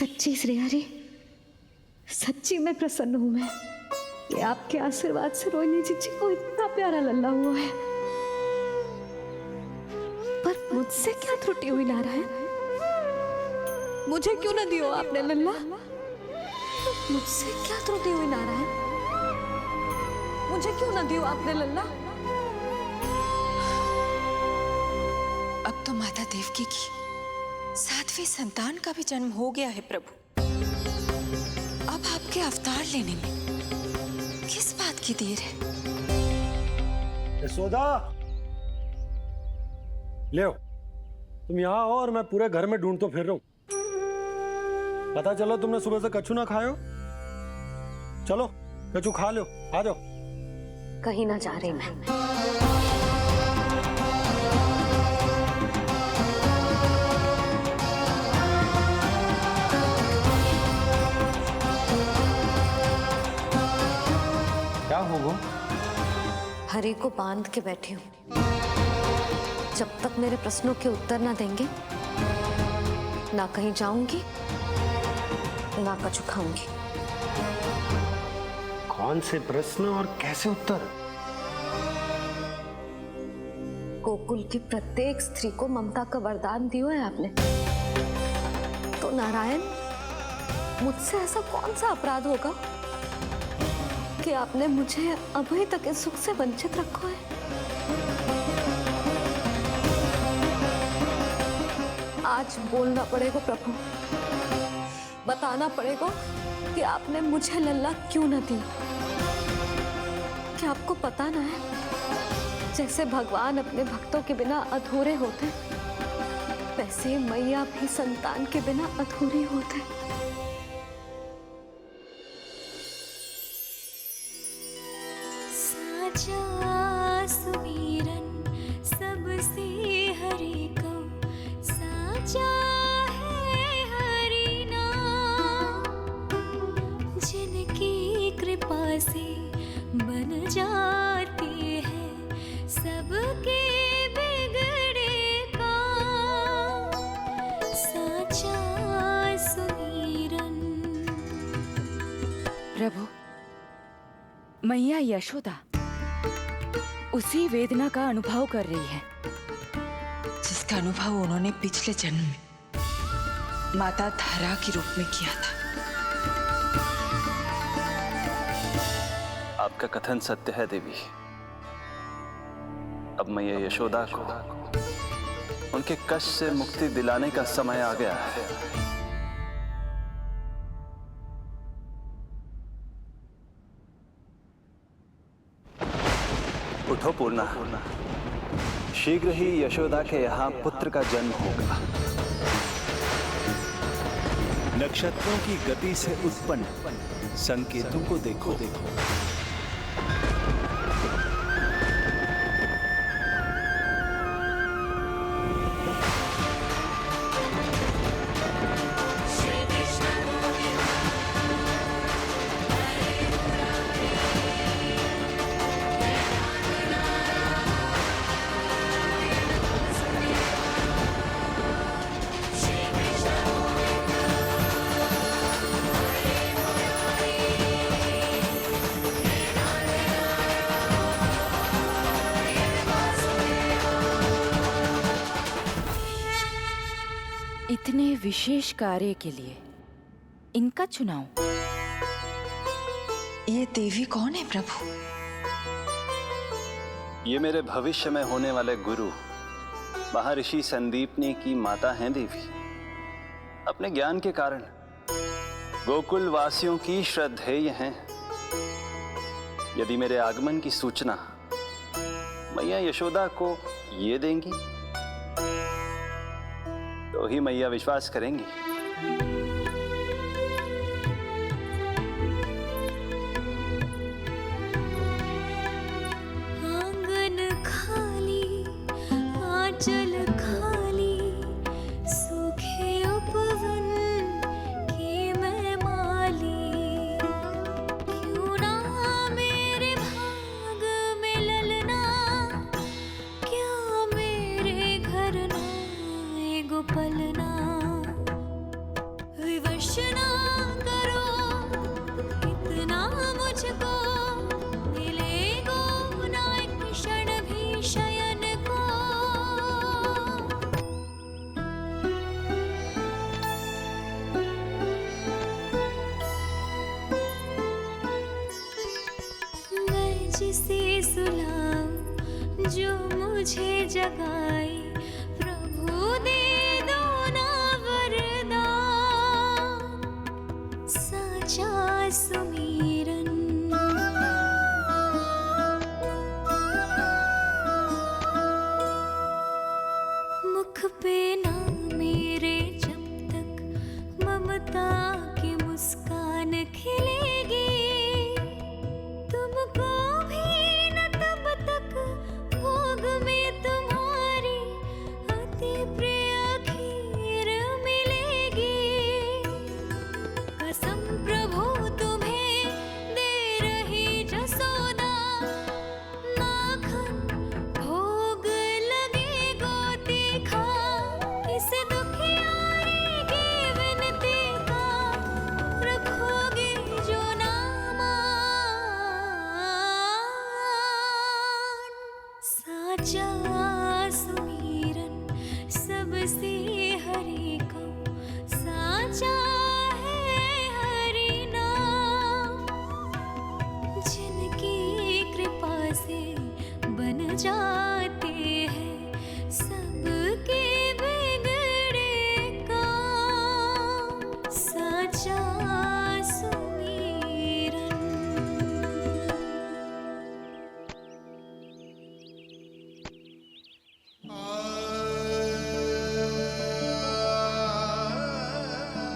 सच्ची श्रेया जी, सच्ची में प्रसन्न हूं मैं कि आपके आशीर्वाद से रोहिणी जीजी को इतना प्यारा लल्ला हुआ है। पर मुझसे क्या त्रुटि हुई नारायण? मुझे क्यों न दियो आपने लल्ला? मुझसे क्या त्रुटि हुई नारायण? मुझे क्यों न दियो आपने लल्ला? अब तो माता देवकी की 7वीं संतान का भी जन्म हो गया है प्रभु। अब आपके अवतार लेने में किस बात की देर है? यशोदा, ले तुम यहाँ आओ और मैं पूरे घर में ढूंढतो फिर रहा हूं। पता चला तुमने सुबह से कछु ना खाए हो। चलो कछु खा लो, आ जाओ। कहीं ना जा रही मैं। क्या हो वो? हरि को बांध के बैठी हूँ। जब तक मेरे प्रश्नों के उत्तर ना देंगे, ना कहीं जाऊंगी, ना कछु खाऊंगी। कौन से प्रश्न और कैसे उत्तर? गोकुल की प्रत्येक स्त्री को ममता का वरदान दिया है आपने, तो नारायण मुझसे ऐसा कौन सा अपराध होगा कि आपने मुझे अभी तक इस सुख से वंचित रखा है? आज बोलना पड़ेगा प्रभु, बताना पड़ेगा कि आपने मुझे लल्ला क्यों न दी। क्या आपको पता ना है, जैसे भगवान अपने भक्तों के बिना अधूरे होते, वैसे मैया भी संतान के बिना अधूरी होते। साचा सुमीरन सबसे हरि को, साचा है हरि नाम, जिनकी कृपा से बन जाती है सबके बिगड़े काम। साचा सुमीरन। प्रभु, मैया यशोदा उसी वेदना का अनुभव कर रही है जिसका अनुभव उन्होंने पिछले जन्म में माता धारा के रूप में किया था। आपका कथन सत्य है देवी। अब मैया यशोदा को उनके कष्ट से मुक्ति दिलाने का समय आ गया है। उठो पूर्णा, शीघ्र ही यशोदा के यहाँ पुत्र का जन्म होगा। नक्षत्रों की गति से उत्पन्न संकेतों को देखो। इतने विशेष कार्य के लिए इनका चुनाव। ये देवी कौन है प्रभु? ये मेरे भविष्य में होने वाले गुरु महर्षि संदीपनी की माता हैं देवी। अपने ज्ञान के कारण गोकुल वासियों की श्रद्धेय हैं। यदि मेरे आगमन की सूचना मैया यशोदा को ये देंगी तो ही मैया विश्वास करेंगी। आंगन खाली, आंचल खाली, सूखे उपवन की मैं माली। क्यों ना मेरे भाग में ललना, क्या मेरे घर ना पलना। ना करो, इतना मुझको मिलेगा ना एक क्षण भी शयन को। मैं जिसे सुलाऊं जो मुझे जगाए, प्रभु दे दो ना वरदान, साचा सुमीरन। मुख पे ना मेरे जब तक ममता की मुस्कान खिलेगी, तुमको भी न तब तक भोग में तुम्हारी अति प्रिय खीर मिलेगी। कसम प्रभु तुम्हें दे रही जसोदा, माखन भोग लगेगा तीखा, इस दुखियारी की विनती का रखोगे जो नामान, साचा सुमीरन सबसे हरि को, साचा है हरि नाम, जिनकी कृपा से बन जाते हैं सबके बिगड़े काम, साचा सुमीरन।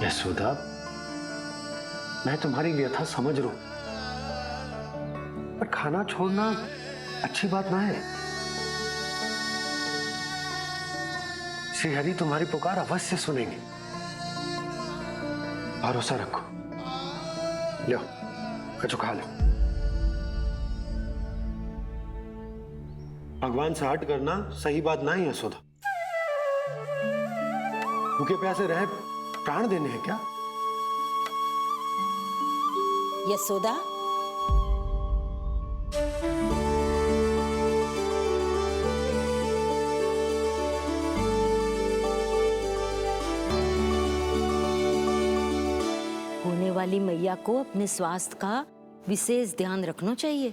यशोदा, मैं तुम्हारी व्यथा समझ रहा हूं, पर खाना छोड़ना अच्छी बात ना है। श्री हरि तुम्हारी पुकार अवश्य सुनेंगे, भरोसा रखो। लो, कछु खा लो। भगवान से हट करना सही बात ना है यशोदा। भूखे प्यासे रहे प्राण देने हैं क्या? यशोदा, होने वाली मैया को अपने स्वास्थ्य का विशेष ध्यान रखना चाहिए।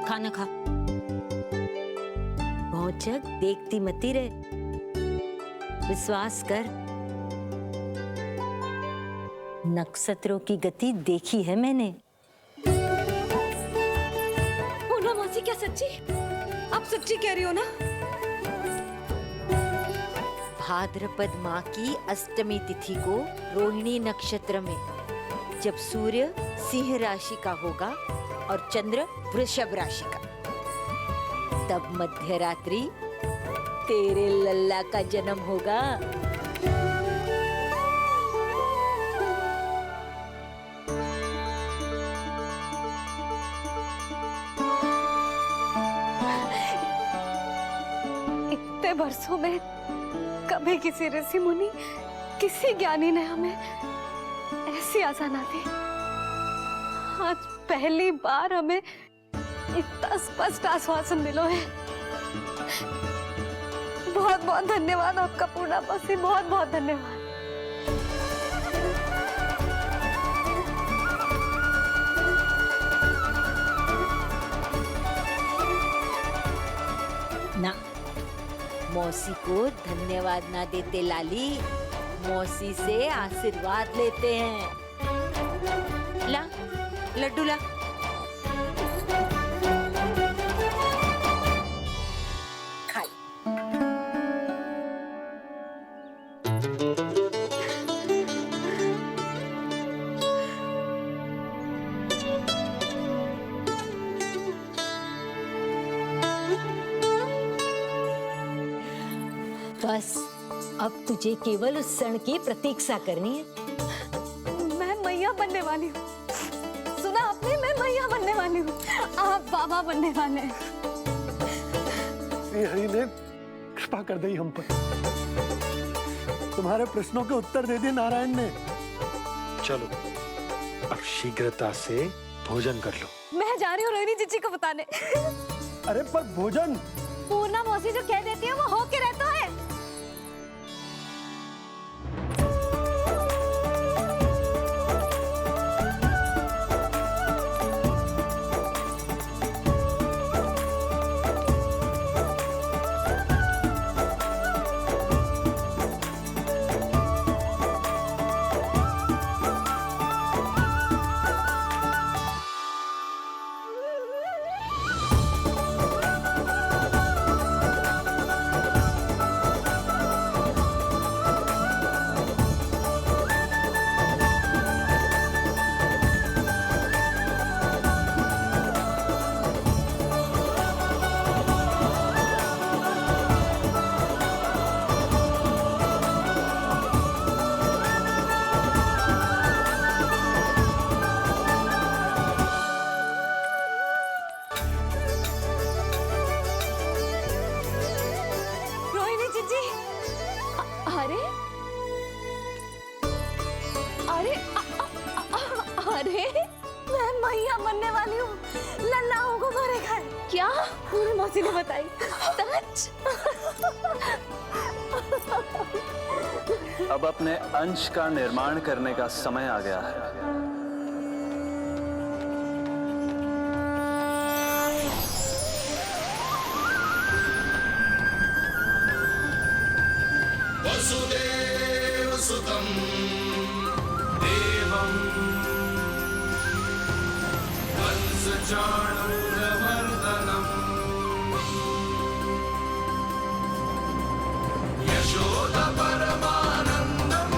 खाना खा, भौचक देखती मती रहे, विश्वास कर। नक्षत्रों की गति देखी है मैंने। पूनम मौसी, क्या सच्ची? आप सच्ची कह रही हो ना? भाद्रपद माह की अष्टमी तिथि को रोहिणी नक्षत्र में, जब सूर्य सिंह राशि का होगा और चंद्र वृषभ राशि का, तब मध्य रात्रि तेरे लल्ला का जन्म होगा। इतने वर्षों में कभी किसी ऋषि मुनि, किसी ज्ञानी ने हमें ऐसी आशा ना दी। आज पहली बार हमें इतना स्पष्ट आश्वासन मिलो है। बहुत बहुत धन्यवाद आपका पूर्णा मौसी, बहुत बहुत धन्यवाद। ना, मौसी को धन्यवाद ना देते लाली, मौसी से आशीर्वाद लेते हैं। ला, लड्डू ला। खा ले। बस अब तुझे केवल उस क्षण की प्रतीक्षा करनी है। मैं मैया बनने वाली हूँ। सुना आपने, मैं मैया बनने वाली हूँ। आप बाबा बनने वाले हैं। श्री हरि ने कृपा कर दी हम पर। तुम्हारे प्रश्नों के उत्तर दे दिए नारायण ने। चलो अब शीघ्रता से भोजन कर लो। मैं जा रही हूँ रोहिणी जीजी को बताने। अरे पर भोजन। पूर्णा मौसी जो कह देती है वो हो के रहता है। अरे अरे अरे मैं मैया बनने वाली हूँ। लल्लाओं को घरे खाए। क्या? पूरी मौसी ने बताई। सच? अब अपने अंश का निर्माण करने का समय आ गया है। वसुदेव सुतं देवं कंसचाणूरमर्दनम् यशोदा परमानन्दम्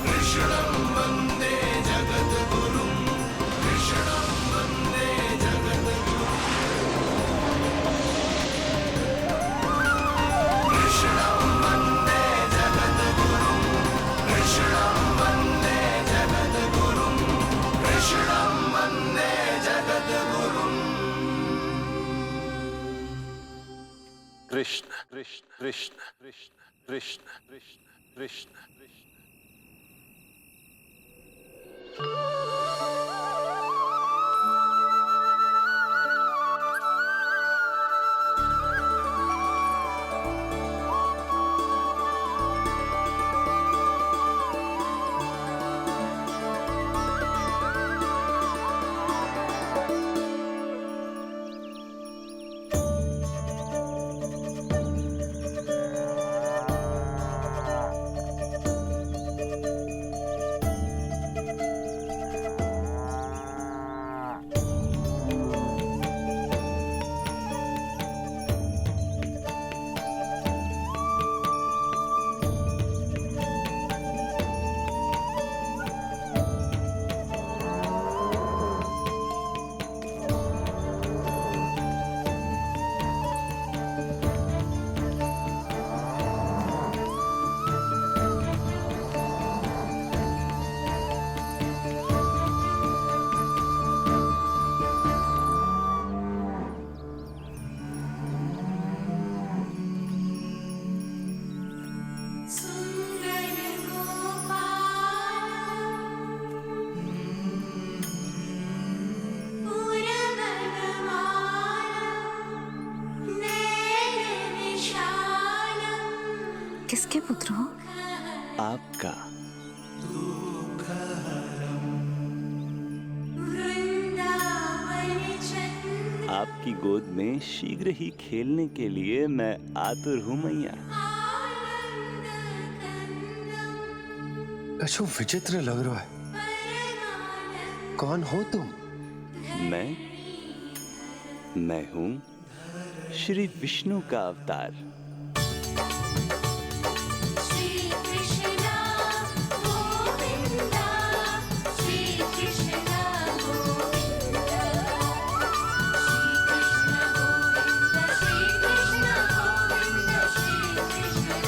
कृष्णं वन्दे जगद्गुरुं कृष्णं वन्दे जगद्गुरुं कृष्णं वन्दे जगद्गुरुं कृष्णं वन्दे जगद्गुरुं कृष्णं वन्दे जगद्गुरुं कृष्ण कृष्ण कृष्ण कृष्ण कृष्ण कृष्ण कृष्ण कृष्ण। सुंदर गोपाल पूरबनमाला नैन विशाल। किसके पुत्र हो? आपका। वृंदावन चंद्र आपकी गोद में शीघ्र ही खेलने के लिए मैं आतुर हूँ मैया। आनंद कंदम कछु विचित्र लग रहा है। परमानंद कौन हो तुम? मैं हूँ श्री विष्णु का अवतार। श्री कृष्ण गोविंदा श्री कृष्ण गोविंदा श्री कृष्ण गोविंदा श्री कृष्ण गोविंदा श्री कृष्ण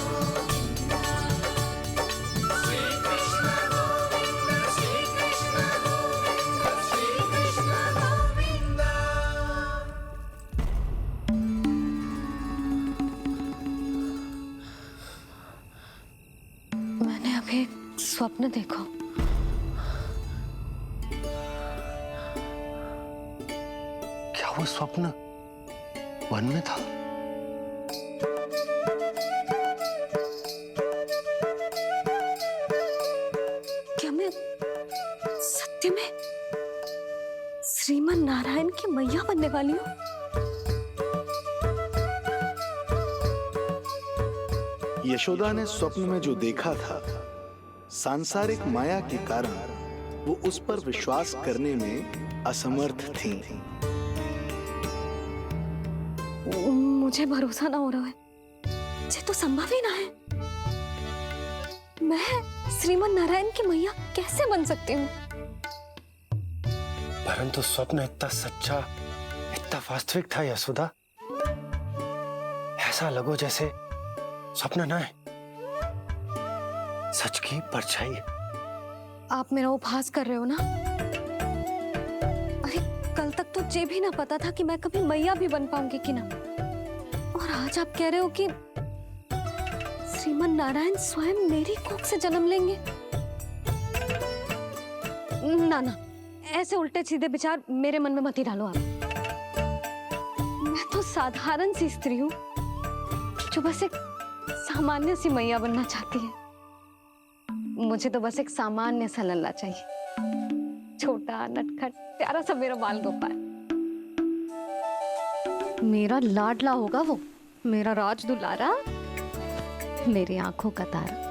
गोविंदा श्री कृष्ण गोविंदा श्री कृष्ण गोविंदा श्री कृष्ण गोविंदा। स्वप्न देखो। क्या वो स्वप्न वन में था? क्या मैं सत्य में श्रीमन नारायण की मैया बनने वाली हूँ? यशोदा ने स्वप्न में जो देखा था, सांसारिक माया के कारण वो उस पर विश्वास करने में असमर्थ थीं। मुझे भरोसा ना हो रहा है, ये तो संभव ही ना है। मैं श्रीमन नारायण की मैया कैसे बन सकती हूँ? परंतु स्वप्न इतना सच्चा, इतना वास्तविक था यशोदा, ऐसा लगो जैसे स्वप्न ना है, सच की परछाई है। आप मेरा उपहास कर रहे हो ना? अरे कल तक तो ये भी ना पता था कि मैं कभी मैया भी बन पाऊंगी कि ना, और आज आप कह रहे हो कि श्रीमन नारायण स्वयं मेरी कोख से जन्म लेंगे। ना ना, ऐसे उल्टे सीधे विचार मेरे मन में मत ही डालो आप। मैं तो साधारण सी स्त्री हूँ जो बस एक सामान्य सी मैया बनना चाहती है। मुझे तो बस एक सामान्य सा लल्ला चाहिए, छोटा नटखट प्यारा सा मेरा बाल गोपाल। मेरा लाडला होगा वो, मेरा राज दुलारा, मेरी आंखों का तारा।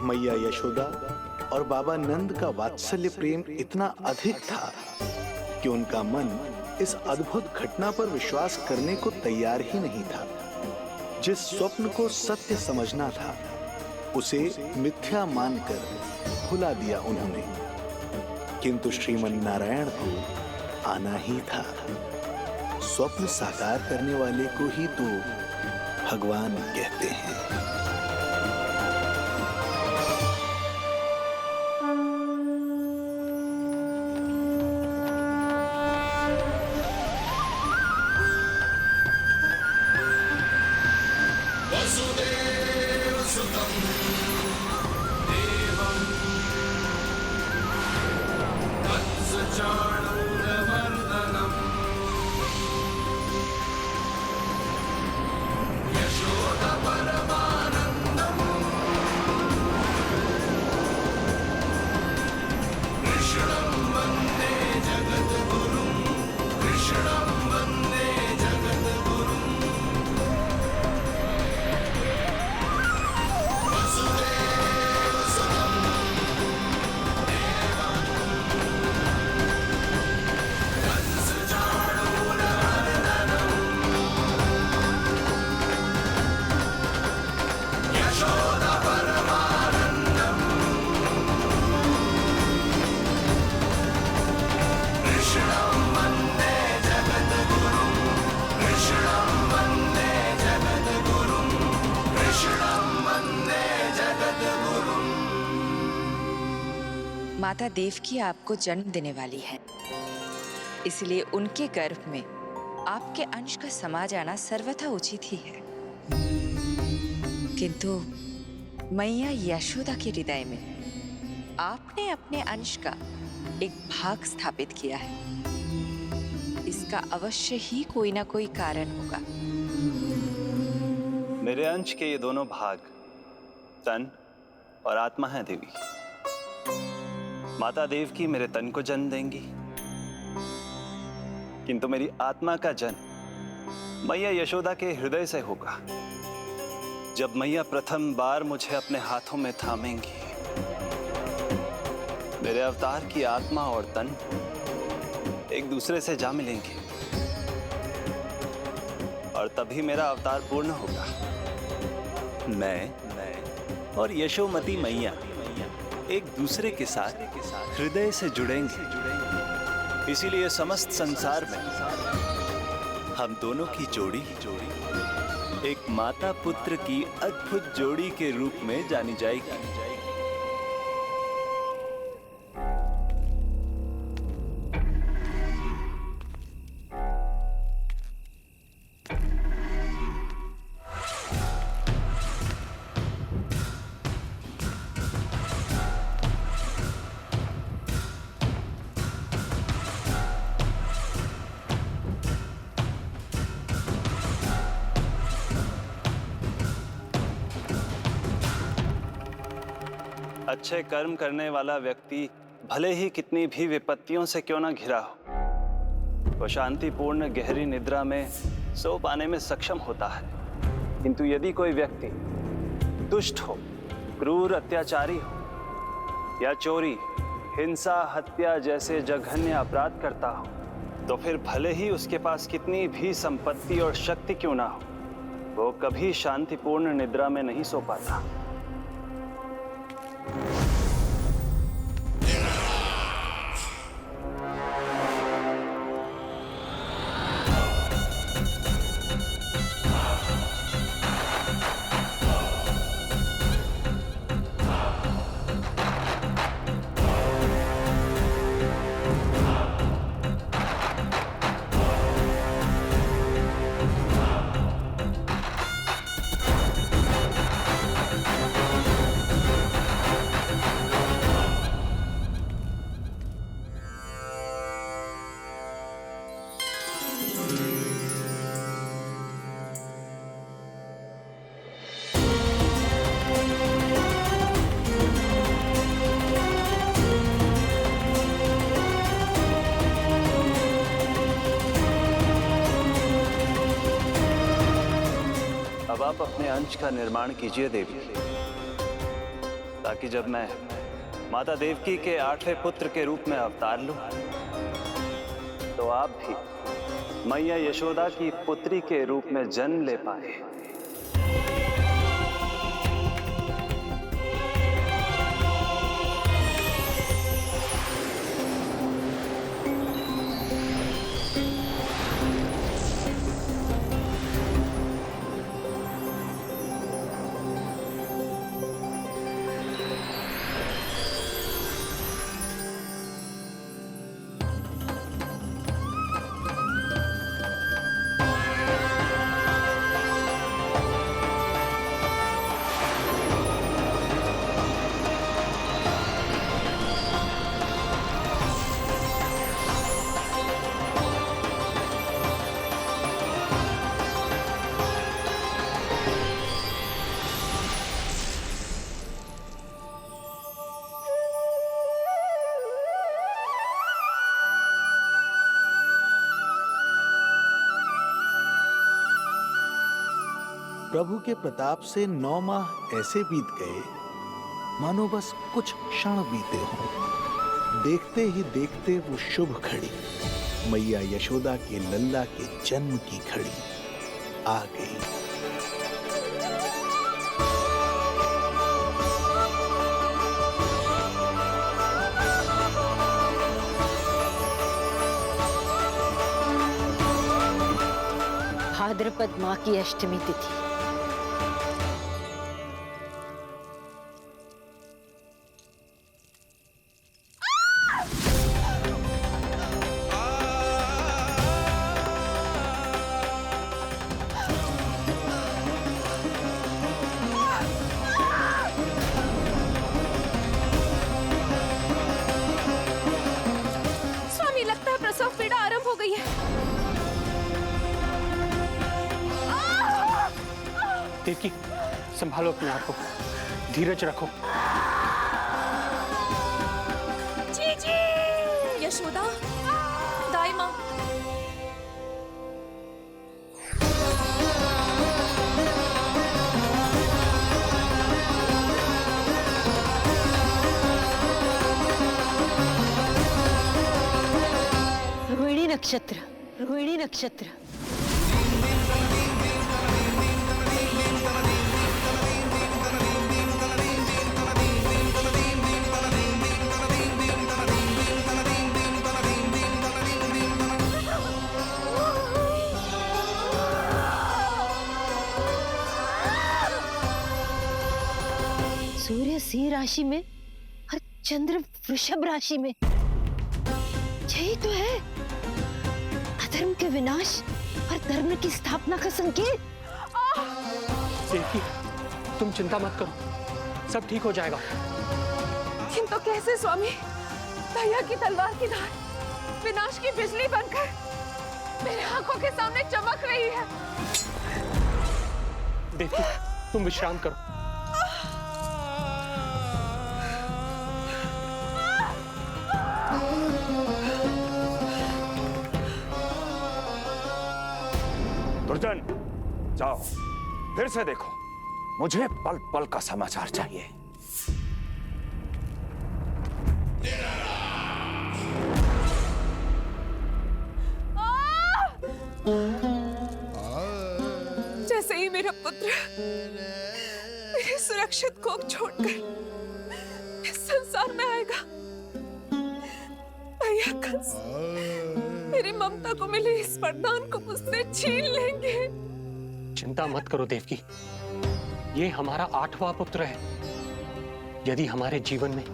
मैया यशोदा और बाबा नंद का वात्सल्य प्रेम इतना अधिक था कि उनका मन इस अद्भुत घटना पर विश्वास करने को तैयार ही नहीं था। जिस स्वप्न को सत्य समझना था, उसे मिथ्या मानकर भुला दिया उन्होंने। किंतु श्रीमन नारायण को आना ही था। स्वप्न साकार करने वाले को ही तो भगवान कहते हैं। माता देवकी आपको जन्म देने वाली है, इसलिए उनके गर्भ में आपके अंश का समा जाना सर्वथा उचित ही है। किंतु मैया यशोदा के हृदय में आपने अपने अंश का एक भाग स्थापित किया है। इसका अवश्य ही कोई ना कोई कारण होगा। मेरे अंश के ये दोनों भाग तन और आत्मा हैं देवी। माता देवकी मेरे तन को जन्म देंगी, किंतु मेरी आत्मा का जन्म मैया यशोदा के हृदय से होगा। जब मैया प्रथम बार मुझे अपने हाथों में थामेंगी, मेरे अवतार की आत्मा और तन एक दूसरे से जा मिलेंगे और तभी मेरा अवतार पूर्ण होगा। मैं और यशोमती मैया एक दूसरे के साथ हृदय से जुड़ेंगे। इसीलिए समस्त संसार में हम दोनों की जोड़ी एक माता पुत्र की अद्भुत जोड़ी के रूप में जानी जाएगी। अच्छे कर्म करने वाला व्यक्ति भले ही कितनी भी विपत्तियों से क्यों ना घिरा हो, वो शांतिपूर्ण गहरी निद्रा में सो पाने में सक्षम होता है। किंतु यदि कोई व्यक्ति दुष्ट हो, क्रूर अत्याचारी हो या चोरी, हिंसा, हत्या जैसे जघन्य अपराध करता हो, तो फिर भले ही उसके पास कितनी भी संपत्ति और शक्ति क्यों ना हो, वो कभी शांतिपूर्ण निद्रा में नहीं सो पाता। अब आप अपने अंश का निर्माण कीजिए देवी, ताकि जब मैं माता देवकी के 8वें पुत्र के रूप में अवतार लूं, तो आप भी मैया यशोदा की पुत्री के रूप में जन्म ले पाए। प्रभु के प्रताप से 9 माह ऐसे बीत गए मानो बस कुछ क्षण बीते हों। देखते ही देखते वो शुभ घड़ी, मैया यशोदा के लल्ला के जन्म की घड़ी आ गई। भाद्रपद माह की अष्टमी तिथि। स्वामी, लगता है प्रसव पीड़ा आरंभ हो गई है। देवकी, संभालो अपने आप को, धीरज रखो। जीजी, यशोदा, दाई माँ। रोहिणी नक्षत्र, रोहिणी नक्षत्र। सूर्य सिंह राशि में और चंद्र वृषभ राशि में, यही तो है अधर्म के विनाश और धर्म की स्थापना का संकेत। देवकी, तुम चिंता मत करो, सब ठीक हो जाएगा। किंतु कैसे स्वामी? दया की तलवार की धार विनाश की बिजली बनकर मेरे आंखों के सामने चमक रही है। देवकी, तुम विश्राम करो। जाओ फिर से देखो, मुझे पल पल का समाचार चाहिए। जैसे ही मेरा पुत्र मेरे सुरक्षित कोख छोड़कर इस संसार में आएगा, भैया कंस मेरी ममता को मिले इस वरदान को मुझसे छीन लेंगे। चिंता मत करो देवकी, ये हमारा 8वां पुत्र है। यदि हमारे जीवन में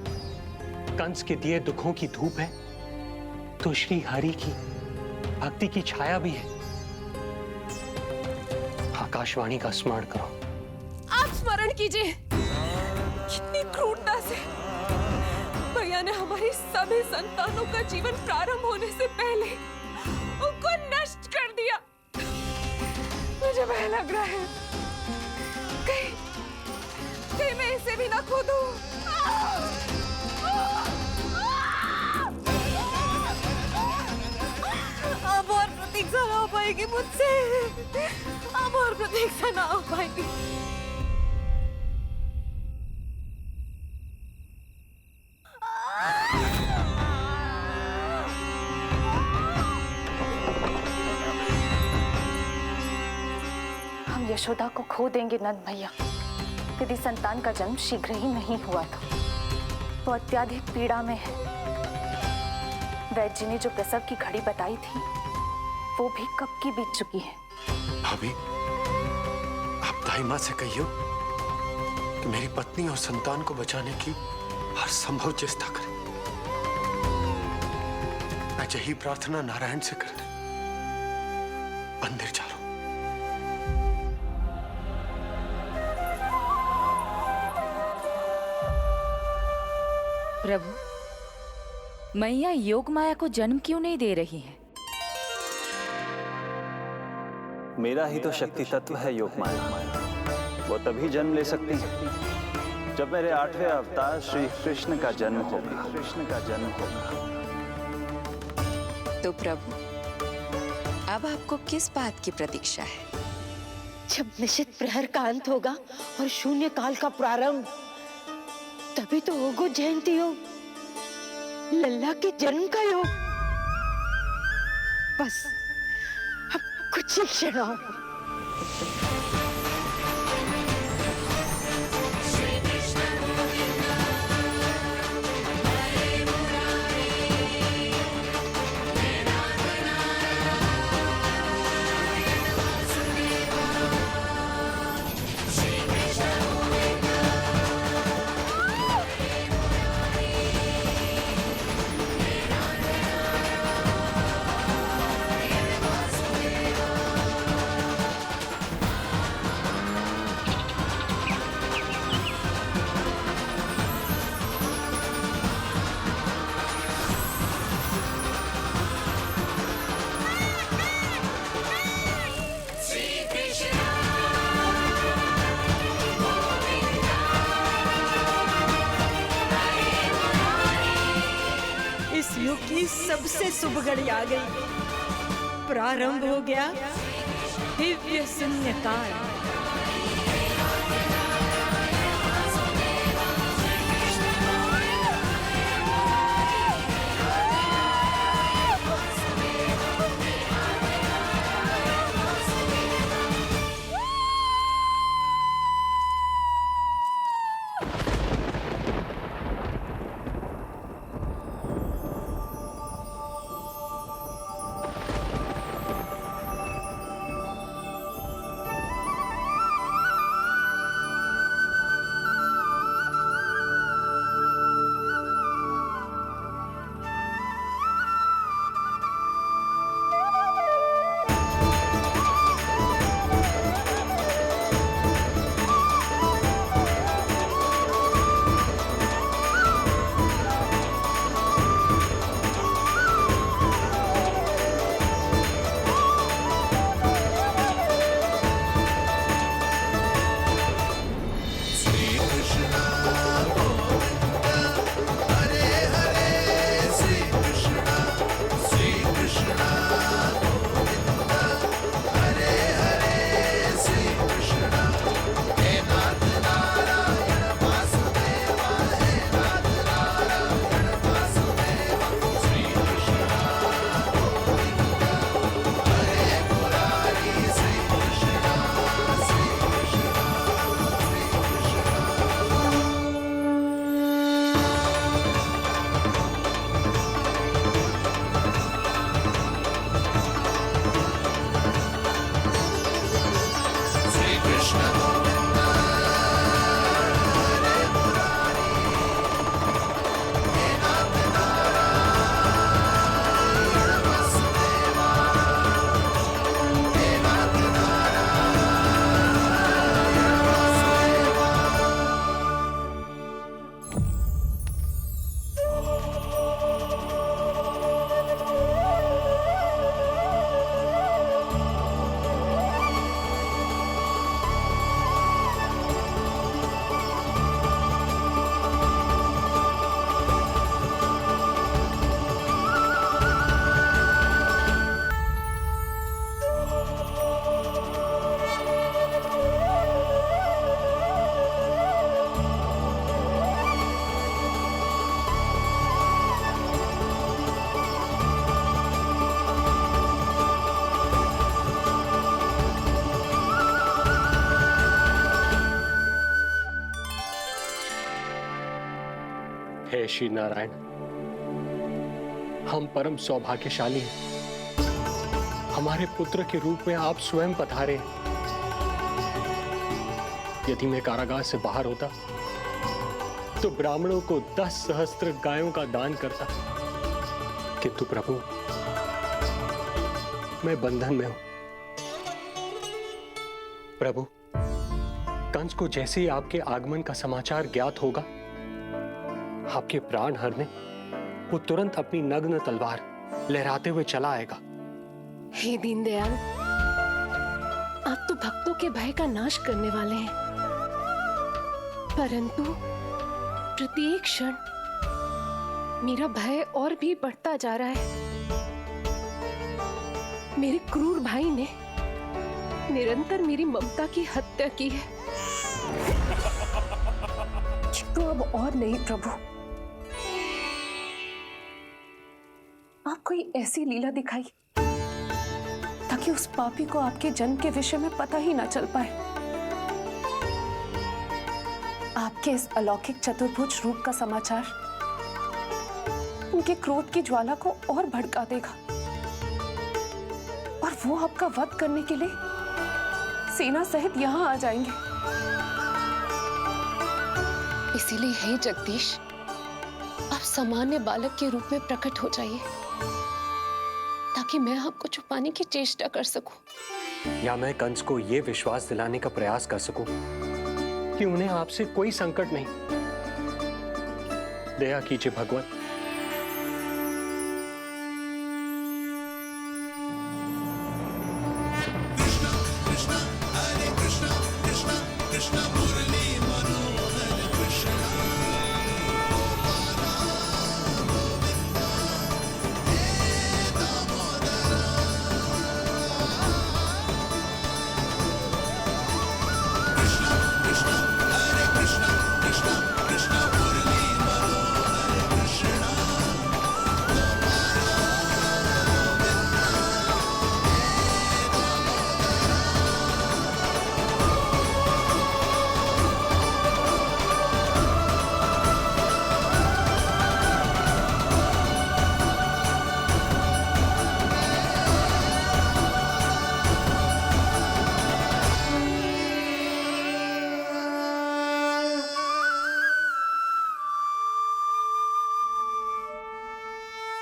कंस के दिए दुखों की धूप है, तो श्री हरि की भक्ति की छाया भी है। आकाशवाणी का स्मरण करो। आप स्मरण कीजिए, कितनी क्रूरता से भैया ने हमारी सभी संतानों का जीवन प्रारंभ होने से पहले उनको नष्ट कर दिया। मुझे भय लग रहा है, कहीं मैं इसे भी ना खो दूं। अब और प्रतीक्षा ना हो पाएगी मुझसे, अब और प्रतीक्षा ना हो पाएगी। हम यशोदा को खो देंगे नंद भैया, यदि संतान का जन्म शीघ्र ही नहीं हुआ तो। वो अत्यधिक पीड़ा में है। वैद्य जी ने जो प्रसव की घड़ी बताई थी, वो भी कब की बीत चुकी है। भाभी, आप दाई माँ से कहियो कि मेरी पत्नी और संतान को बचाने की हर संभव चेष्टा करें। मैं यही प्रार्थना नारायण से करने मंदिर जा रहा हूं। प्रभु, मैया योग माया को जन्म क्यों नहीं दे रही है? मेरा ही तो शक्ति तत्व है योग माया। वो तभी जन्म ले सकती है जब मेरे 8वें अवतार श्री कृष्ण का जन्म होगा। तो प्रभु, अब आपको किस बात की प्रतीक्षा है? जब निश्चित प्रहर का अंत होगा और शून्य काल का प्रारंभ, तभी तो होगो जयंती योग, लल्ला के जन्म का योग। बस अब कुछ ही क्षणों। इस युग की सबसे शुभ घड़ी आ गई। प्रारंभ हो गया दिव्य शून्य काल। हे श्री नारायण, हम परम सौभाग्यशाली हैं। हमारे पुत्र के रूप में आप स्वयं पधारे। यदि मैं कारागार से बाहर होता तो ब्राह्मणों को 10 सहस्त्र गायों का दान करता, किंतु प्रभु मैं बंधन में हूं। प्रभु, कंस को जैसे ही आपके आगमन का समाचार ज्ञात होगा, आपके प्राण हरने वो तुरंत अपनी नग्न तलवार लहराते हुए चला आएगा। हे दीनदयाल, आप तो भक्तों के भय का नाश करने वाले हैं, परंतु प्रत्येक क्षण मेरा भय और भी बढ़ता जा रहा है। मेरे क्रूर भाई ने निरंतर मेरी ममता की हत्या की है। तो अब और नहीं प्रभु, आप कोई ऐसी लीला दिखाई ताकि उस पापी को आपके जन्म के विषय में पता ही ना चल पाए। आपके इस अलौकिक चतुर्भुज रूप का समाचार उनके क्रोध की ज्वाला को और भड़का देगा और वो आपका वध करने के लिए सेना सहित यहाँ आ जाएंगे। इसीलिए हे जगदीश, आप सामान्य बालक के रूप में प्रकट हो जाइए ताकि मैं आपको छुपाने की चेष्टा कर सकूं। या मैं कंस को यह विश्वास दिलाने का प्रयास कर सकूं कि उन्हें आपसे कोई संकट नहीं। दया कीजिए भगवान।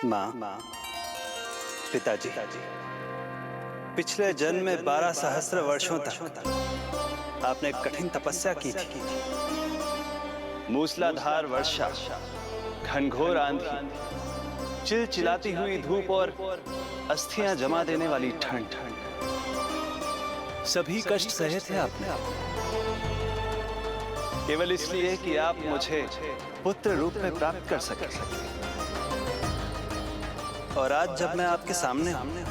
माँ, पिताजी, पिछले जन्म में 12 सहस्त्र वर्षों तक आपने कठिन तपस्या की थी। मूसलाधार वर्षा, घनघोर आंधी, चिलचिलाती हुई धूप और अस्थियां जमा देने वाली ठंड, सभी कष्ट सहे थे आपने, केवल इसलिए कि आप मुझे पुत्र रूप में प्राप्त कर सके। और आज जब मैं आपके सामने हूं,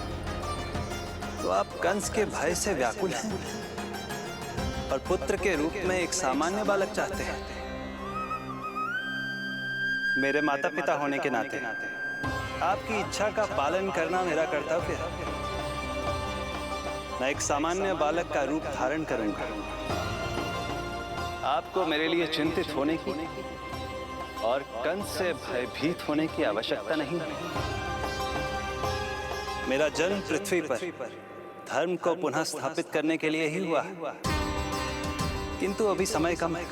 तो आप कंस के भय से व्याकुल हैं और पुत्र के रूप में एक सामान्य बालक चाहते हैं। मेरे माता पिता होने के नाते आपकी इच्छा का पालन करना मेरा कर्तव्य है। मैं एक सामान्य बालक का रूप धारण करूंगा। आपको मेरे लिए चिंतित होने की और कंस से भयभीत होने की आवश्यकता नहीं है। मेरा जन्म पृथ्वी पर धर्म को पुनः स्थापित करने के लिए ही हुआ है, किंतु अभी समय कम है।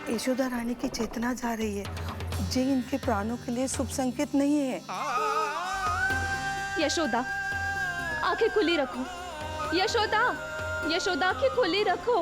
यशोदा रानी की चेतना जा रही है, ये इनके प्राणों के लिए शुभ संकेत नहीं है। यशोदा, आंखें खुली रखो। यशोदा, यशोदा, आंखें खुली रखो।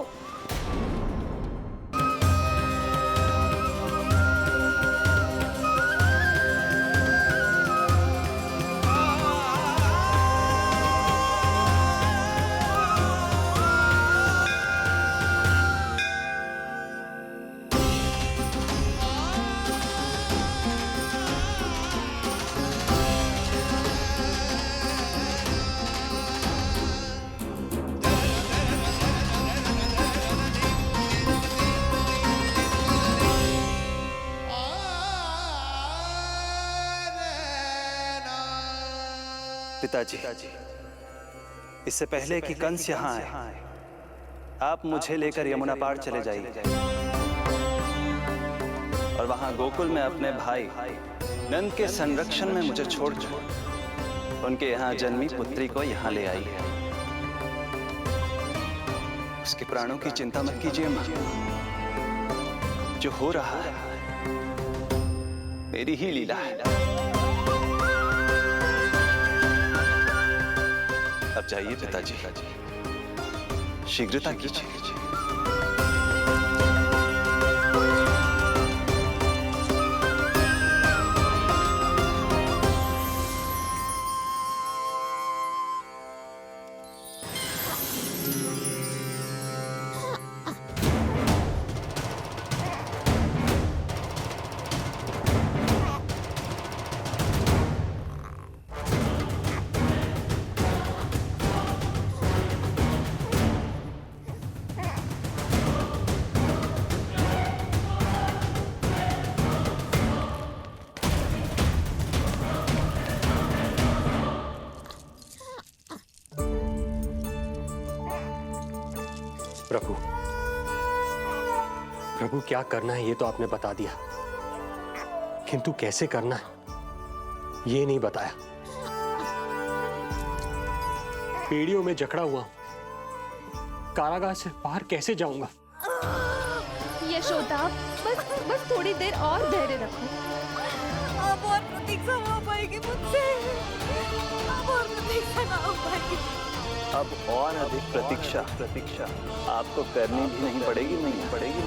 पिताजी, इससे पहले कि कंस यहाँ आए, आप मुझे लेकर यमुना पार चले जाइए। और वहां गोकुल में अपने भाई नंद के संरक्षण में मुझे छोड़कर उनके यहाँ जन्मी पुत्री को यहाँ ले आई है। उसके प्राणों की चिंता मत कीजिए मां। जो हो रहा है मेरी ही लीला है। अब जाइए पिताजी, शीघ्रता कीजिए। प्रभु, प्रभु क्या करना है ये तो आपने बता दिया, किंतु कैसे करना है ये नहीं बताया। पेड़ियों में जकड़ा हुआ हूं, कारागार से बाहर कैसे जाऊंगा? यशोदा, बस थोड़ी देर और धैर्य रखो। अब और प्रतीक्षा हो पाएगी मुझसे। अब और प्रतीक्षा ना हो पाएगी। अब और अधिक प्रतीक्षा आपको करनी भी नहीं पड़ेगी।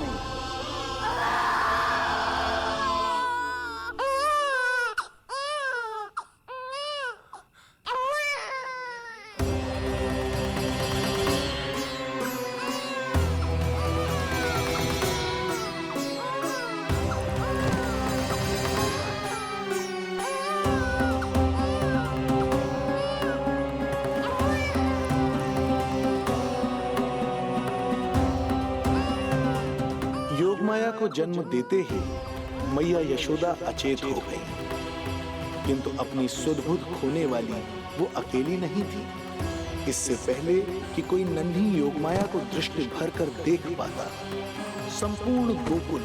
योगमाया को जन्म देते ही मैया यशोदा अचेत हो गई, किंतु अपनी सुध-बुध खोने वाली वो अकेली नहीं थी। इससे पहले कि कोई नन्ही योगमाया को दृष्टि भर कर देख पाता, संपूर्ण गोकुल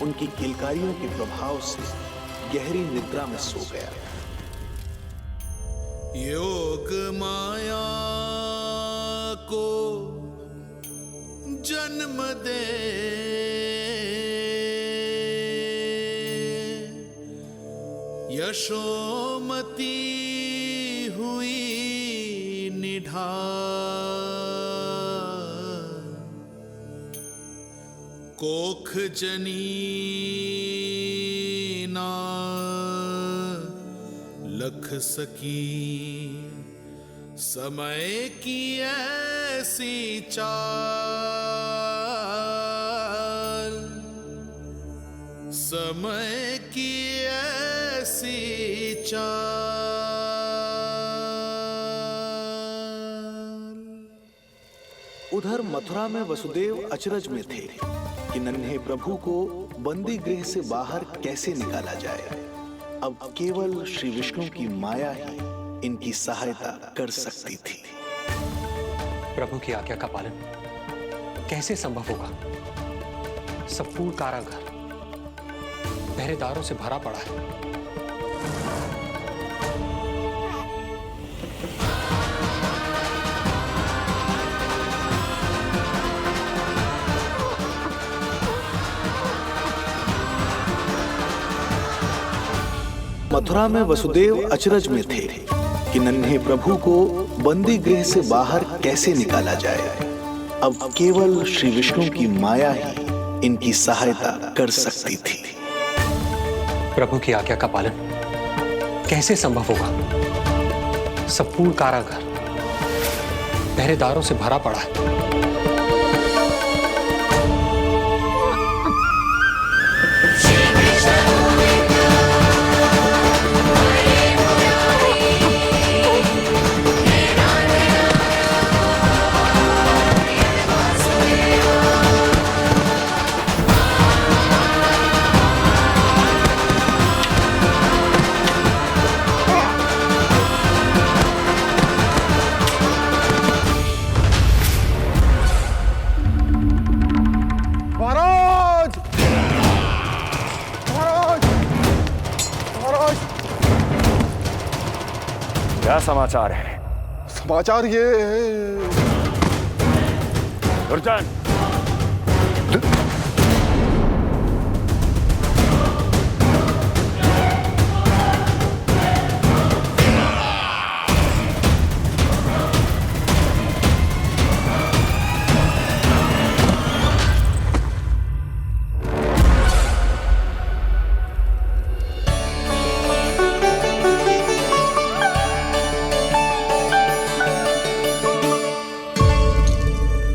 उनकी किलकारियों के प्रभाव से गहरी निद्रा में सो गया। योग माया को जन्म दे यशोमती हुई निढाल, कोख जनी ना लख सकी, समय की ऐसी चाल, समय की ऐसी चाल। उधर मथुरा में वसुदेव अचरज में थे कि नन्हे प्रभु को बंदी गृह से बाहर कैसे निकाला जाए। अब केवल श्री विष्णु की माया ही इनकी सहायता कर सकती थी। प्रभु की आज्ञा का पालन कैसे संभव होगा? संपूर्ण कारागार पहरेदारों से भरा पड़ा है। मथुरा में वसुदेव अचरज में थे कि नन्हे प्रभु को बंदी गृह से बाहर कैसे निकाला जाए। अब केवल श्री विष्णु की माया ही इनकी सहायता कर सकती थी। प्रभु की आज्ञा का पालन कैसे संभव होगा? संपूर्ण कारागार पहरेदारों से भरा पड़ा है। समाचार है? समाचार ये दुर्जन,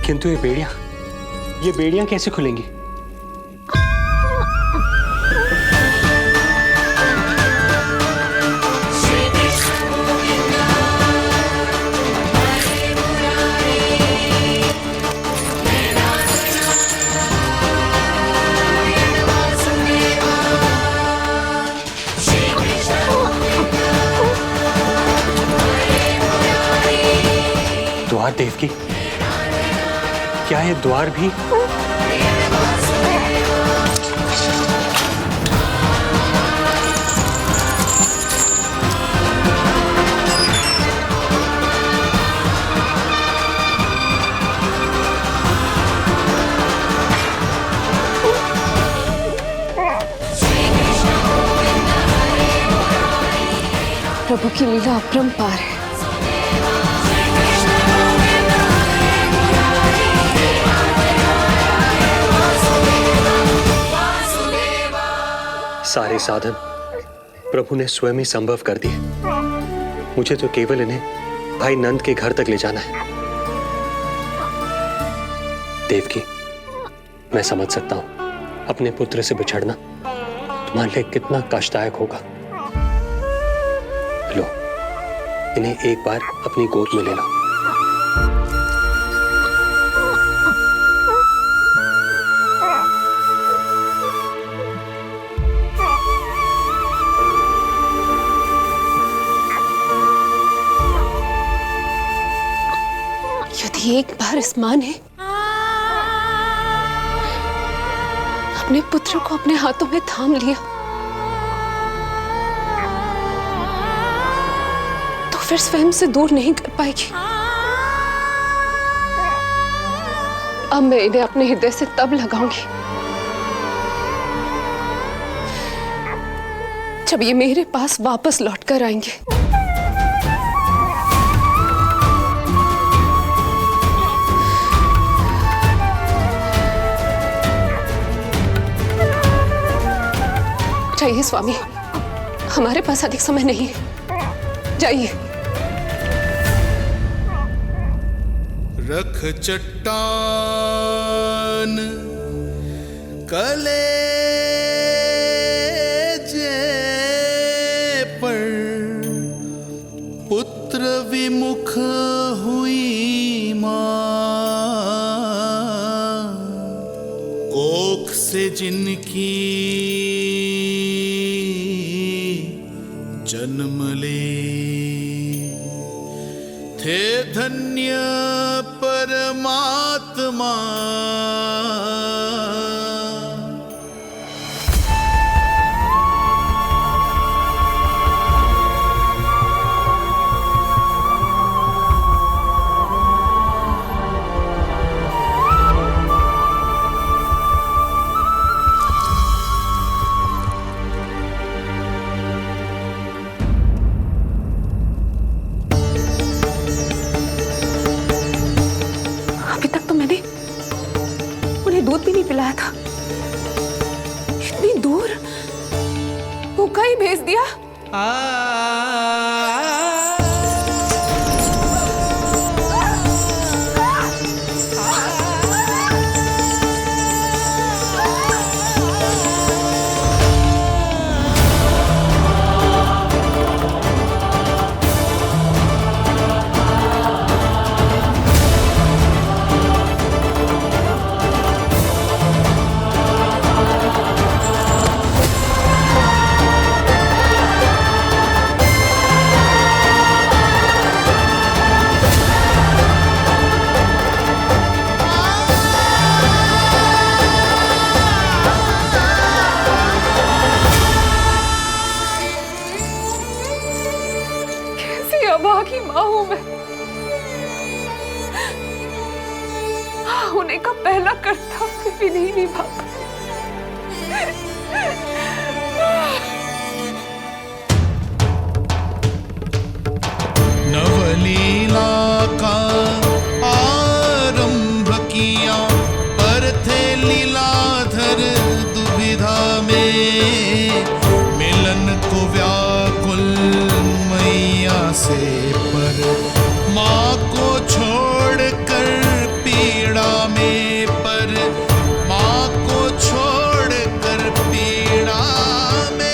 किंतु ये बेड़ियां कैसे खुलेंगी? द्वार देवकी, क्या ये द्वार भी? प्रभु की लीला अपरंपार है। सारे साधन प्रभु ने स्वयं ही संभव कर दिए। मुझे तो केवल इन्हें भाई नंद के घर तक ले जाना है। देवकी, मैं समझ सकता हूं अपने पुत्र से बिछड़ना तुम्हारे लिए कितना कष्टदायक होगा। लो, इन्हें एक बार अपनी गोद में ले लो। यदि एक बार इस मां ने अपने पुत्र को अपने हाथों में थाम लिया तो फिर स्वयं से दूर नहीं कर पाएगी। अब मैं इन्हें अपने हृदय से तब लगाऊंगी जब ये मेरे पास वापस लौट कर आएंगे। जाइए स्वामी, हमारे पास अधिक समय नहीं है, जाइए। रख चट्टान कलेजे पर, पुत्र विमुख हुई मां, कोख से जिनकी जन्म ले, थे धन्य परमात्मा। दूध भी नहीं पिलाया था, इतनी दूर भूखा ही भेज दिया। मना करता फिर भी नहीं निभा पाए। नवलीला का आरंभ किया पर थे लीलाधर दुविधा में, मिलन को व्याकुल मैया से पर माँ को छोड़कर पीड़ा में, पर माँ को छोड़कर पीड़ा में।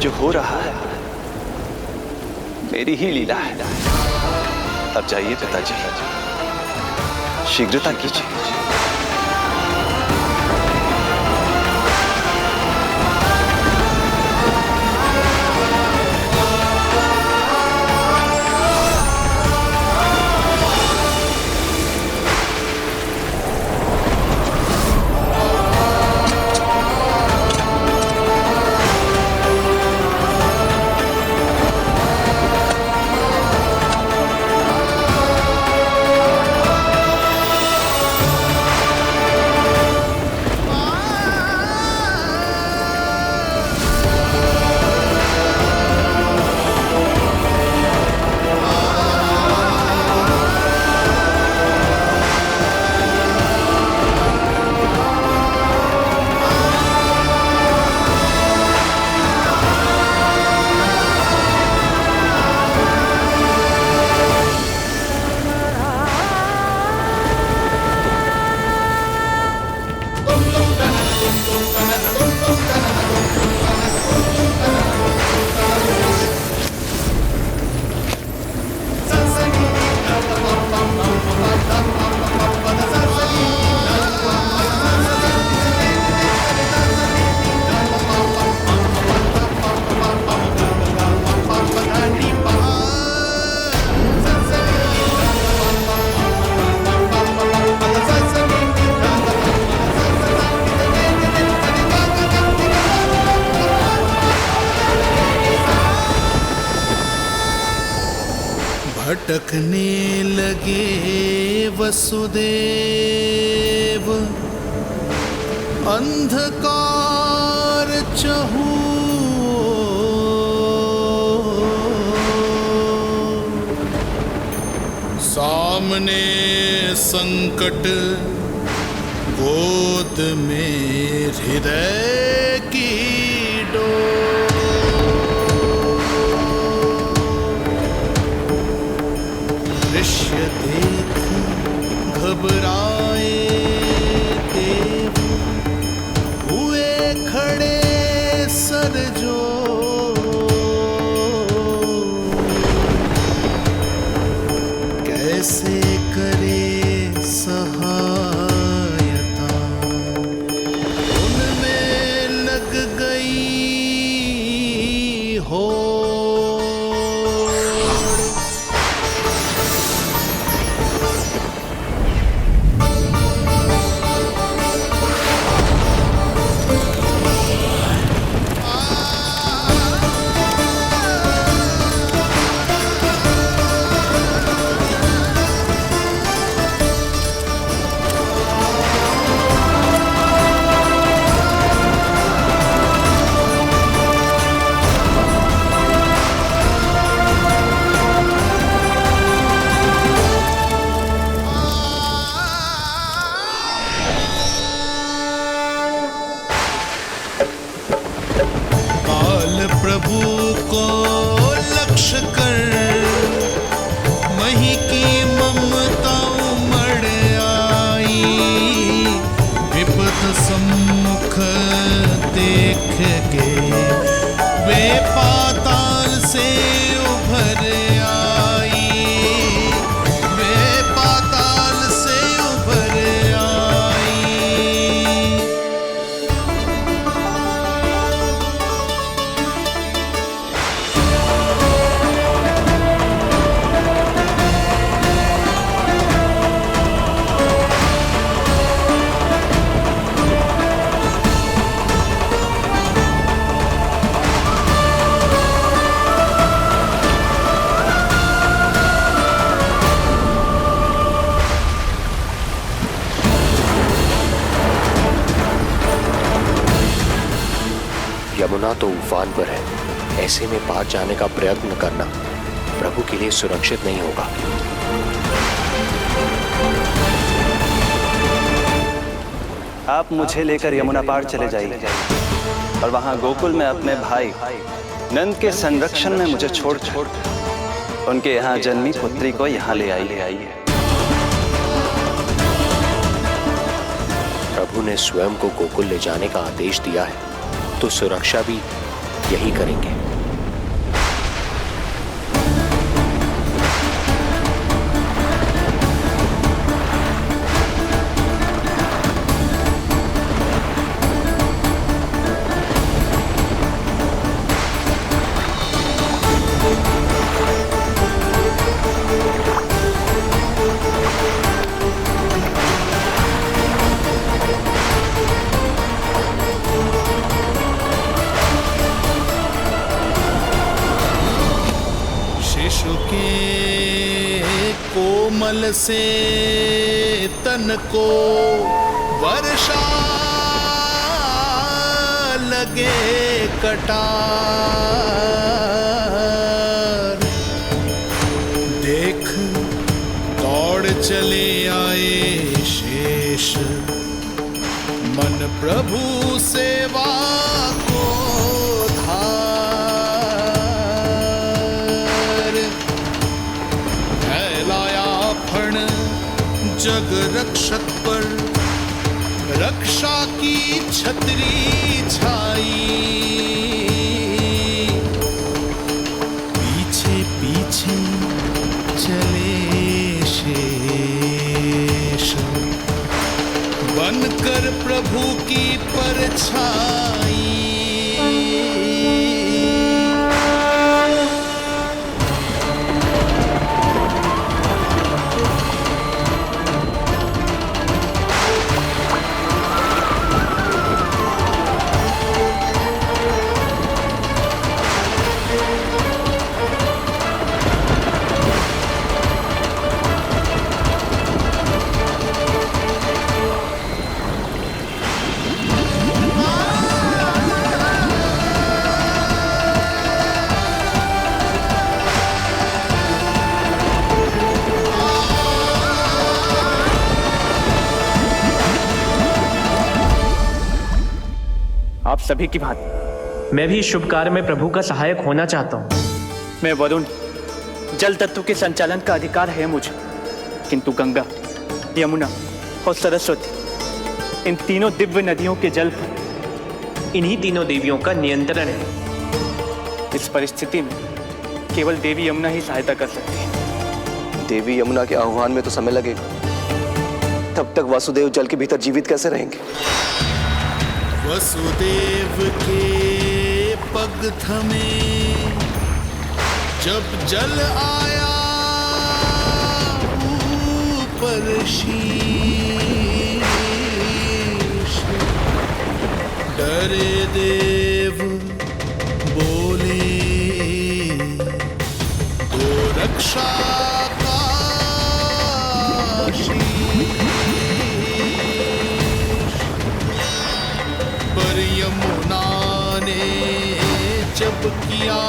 जो हो रहा है मेरी ही लीला है। अब जाइए पिताजी, शीघ्रता कीजिए। भटकने लगे वसुदेव, अंधकार चहूओर, सामने संकट गोद गोद में हृदय की डोर। दृश्य देख घबराए देव, हुए खड़े सर जो। कैसे करे सहायता, उनमें लग गई हो। प्रभु को लक्ष्य कर मही की ममता उमड़ आई। विपद सम्मुख देख के वे पाताल से उभर आई। वे पाताल से उभर आई। यमुना तो उफान पर है, ऐसे में पार जाने का प्रयत्न करना प्रभु के लिए सुरक्षित नहीं होगा। आप मुझे लेकर यमुना पार चले जाइए और वहां गोकुल में अपने भाई नंद के संरक्षण में मुझे छोड़ उनके यहाँ जन्मी पुत्री को यहाँ ले आइए। प्रभु ने स्वयं को गोकुल ले जाने का आदेश दिया है, तो सुरक्षा भी यही करेंगे। कोमल से तन को वर्षा लगे कटार। देख दौड़ चले आए शेष, मन प्रभु सेवा को जग रक्षक पर रक्षा की छतरी छाई। पीछे पीछे चले शेष, बनकर प्रभु की परछाई। आप सभी की भांति मैं भी इस शुभ कार्य में प्रभु का सहायक होना चाहता हूँ। मैं वरुण, जल तत्व के संचालन का अधिकार है मुझे, किंतु गंगा, यमुना और सरस्वती इन तीनों दिव्य नदियों के जल पर इन्हीं तीनों देवियों का नियंत्रण है। इस परिस्थिति में केवल देवी यमुना ही सहायता कर सकती है। देवी यमुना के आह्वान में तो समय लगेगा, तब तक वासुदेव जल के भीतर जीवित कैसे रहेंगे? वसुदेव के पग थमे जब जल आया ऊपर शीश, डरे देव बोले तो रक्षा का पर यमुना ने जब किया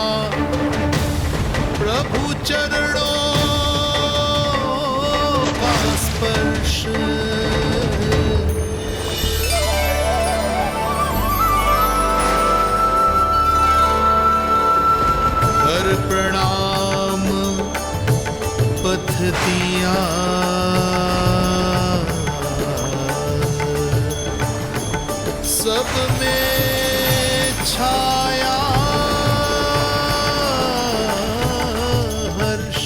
प्रभु चरणों का स्पर्श, कर प्रणाम पथ दिया सब में छाया हर्ष।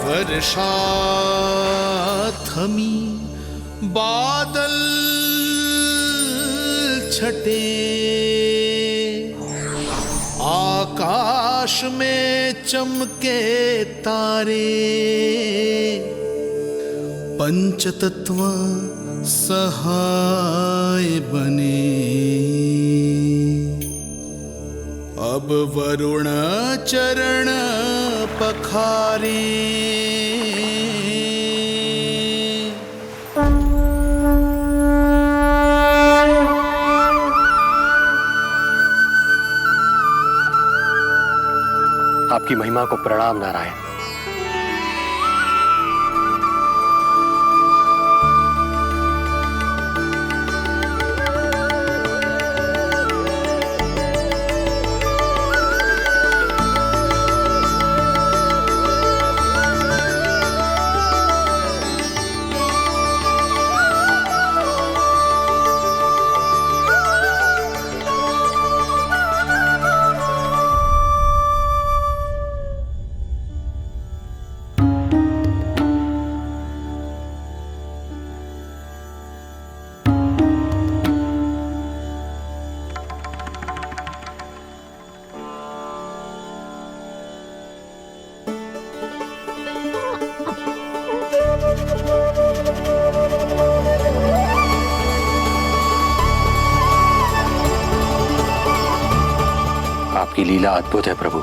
वर्षा थमी बादल छटे, आकाश में चमके तारे, पंचतत्व सहाय बने। अब वरुण चरण पखारे, आपकी महिमा को प्रणाम नारायण। आपकी लीला अद्भुत है प्रभु।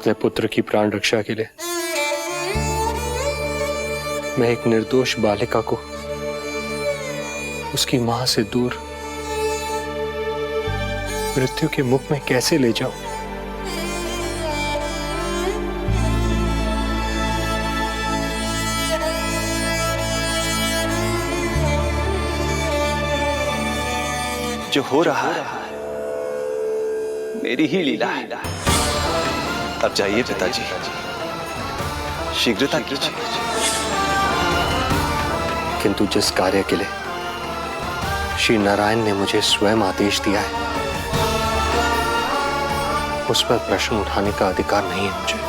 अपने पुत्र की प्राण रक्षा के लिए मैं एक निर्दोष बालिका को उसकी मां से दूर मृत्यु के मुख में कैसे ले जाऊं? जो हो रहा है मेरी ही लीला है। अब जाइए पिताजी, शीघ्रता कीजिए। किंतु जिस कार्य के लिए श्री नारायण ने मुझे स्वयं आदेश दिया है उस पर प्रश्न उठाने का अधिकार नहीं है मुझे।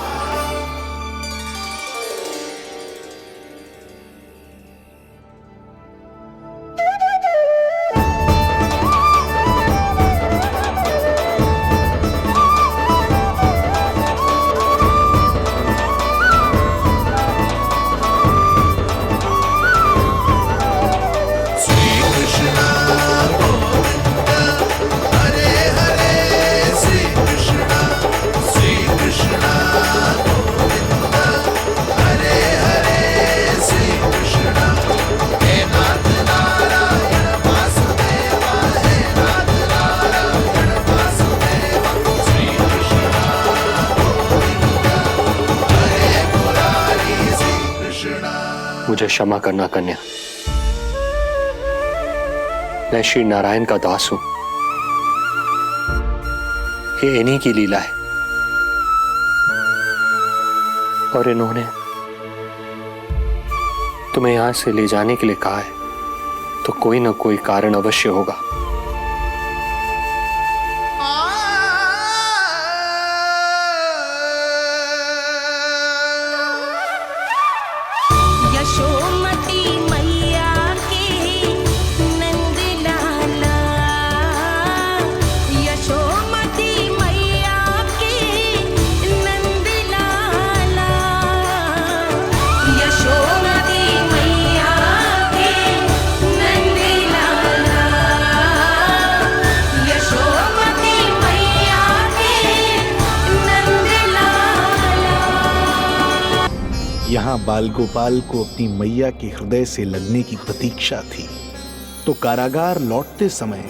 मुझे क्षमा करना कन्या, मैं श्री नारायण का दास हूं। ये इन्हीं की लीला है और इन्होंने तुम्हें यहां से ले जाने के लिए कहा है, तो कोई ना कोई कारण अवश्य होगा। यशोमती मैया के नंद लाला, यशोमती मैया के नंद लाला, यशोमती मैया के नंद लाला, यशोमती मैया के नंद लाला। यहाँ बाल गोपाल को अपनी मैया के हृदय से लगने की प्रतीक्षा थी, तो कारागार लौटते समय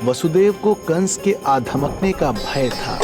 वसुदेव को कंस के आधमकने का भय था।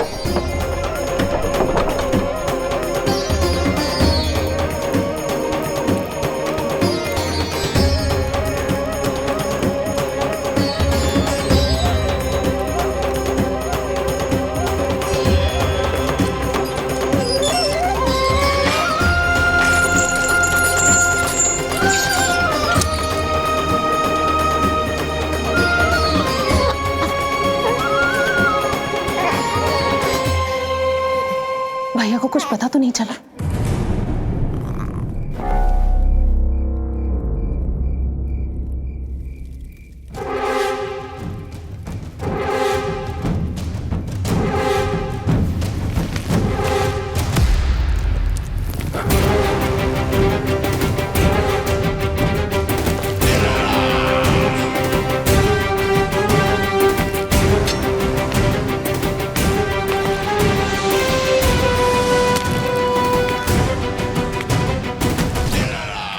भैया को कुछ पता तो नहीं चला?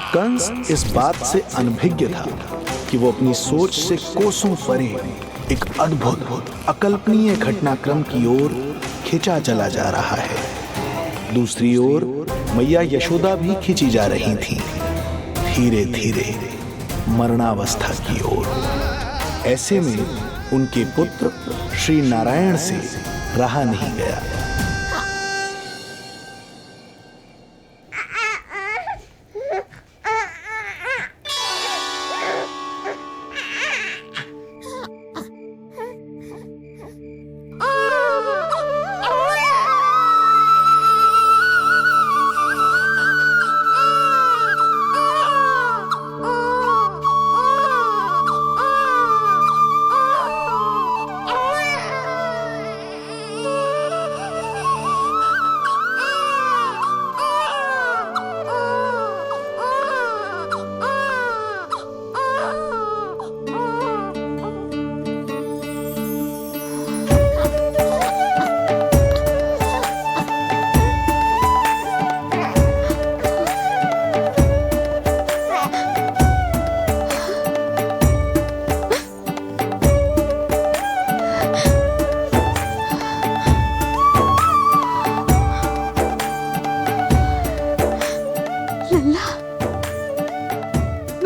कंस इस बात से अनभिज्ञ था कि वो अपनी सोच से कोसों परे एक अद्भुत अकल्पनीय घटनाक्रम की ओर खिंचा चला जा रहा है। दूसरी ओर मैया यशोदा भी खिंची जा रही थीं, धीरे धीरे मरणावस्था की ओर। ऐसे में उनके पुत्र श्री नारायण से रहा नहीं गया।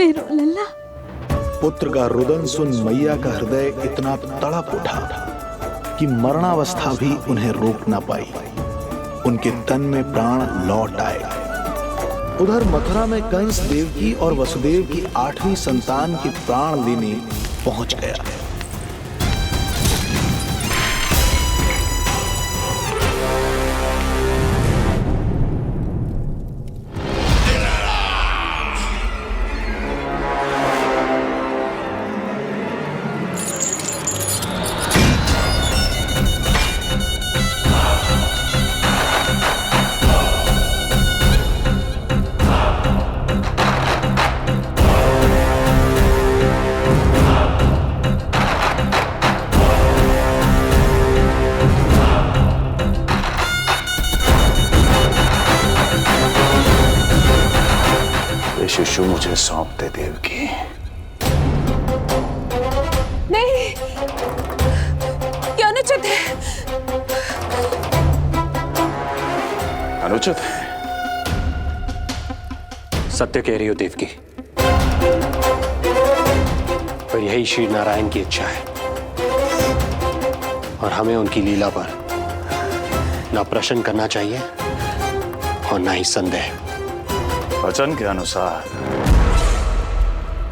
मेरो लल्ला। पुत्र का रुदन सुन मैया का हृदय इतना तड़प उठा कि मरणावस्था भी उन्हें रोक ना पाई। उनके तन में प्राण लौट आए। उधर मथुरा में कंस देवकी और वसुदेव की 8वीं संतान के प्राण लेने पहुंच गया। शिशु मुझे सौंप दे देवकी। नहीं, क्या अनुचित है। अनुचित है? सत्य कह रही हो देवकी, पर यही श्री नारायण की इच्छा है और हमें उनकी लीला पर ना प्रश्न करना चाहिए और ना ही संदेह। वचन के अनुसार